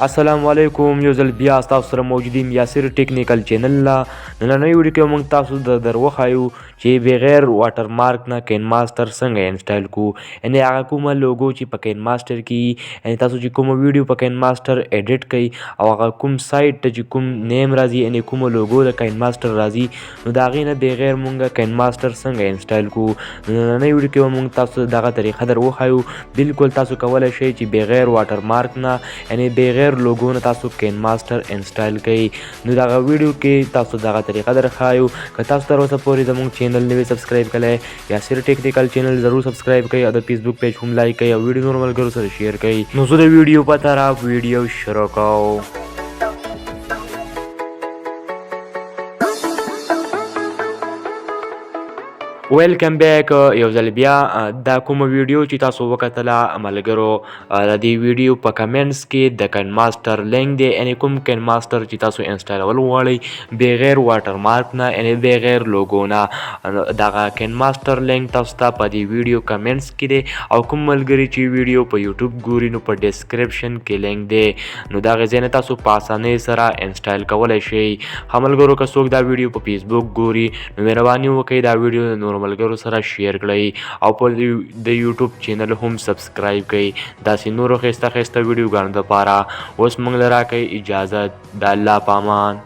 السلام علیکم یو ځل بیا تاسو سره موجود یم یاسر ټیکنیکل چینل لا نننۍ ویډیو کې موږ تاسو ته دروښایو چې بغیر واټر مارک نه KineMaster څنګه انسټال کو یعنې هغه کومه لوګو چې په KineMaster کې یعنې تاسو چې کومه ویډیو په KineMaster ایډیټ کوئ او هغه کوم سایټ ته چې کوم نیم راځي یعنې کومه لوګو د KineMaster راځي نو د هغې نه بغیر موږ KineMaster څنګه انسټال کو نننۍ ویډیو کې موږ تاسو ته دغه طریقه دروښایو بالکل تاسو کولی شئ چې بغیر واټر مارک نه یعنې بغیر لوګو نه تاسو KineMaster انسټال کړئ نو دغه ویډیو کې تاسو دغه طریقه درښایو که تاسو تر اوسه پورې زموږ چینل نوی سبسکرایب کړی یاسر ټیکنیکل چینل ضرور سبسکرایب کړئ او د فیسبوک پیج هم لایک کړئ او ویډیو نور ملګرو سره شیر کړئ نو زه د ویډیو په طرف ویډیو شروع کوم ویلکم بیک یو ځل بیا دا کومه ویډیو چې تاسو وکتله ملګرو د دې ویډیو په کمنټس کې د KineMaster لینک دی یعنې کوم KineMaster چې تاسو انسټالول غواړئ بغیر واټر مارک نه یعنې بغیر لوګو نه دغه KineMaster لینک تاسو ته په دې ویډیو کمنټس کې دی او کوم ملګري چې ویډیو په یوټیوب ګوري نو په ډسکرپشن کې لینک دی نو د هغې ځای نه تاسو په اسانۍ سره انسټال کولی شئ ښه ملګرو که څوک دا ویډیو په فیسبوک ګوري نو مهرباني وکړئ دا ویډیو د نورو ملګرو سره شیر کړئ او په د یوټیوب چینل هم سبسکرایب کړئ داسې نورو ښایسته ښایسته ویډیوګانو دپاره اوس موږ له راکئ اجازت د الله په امان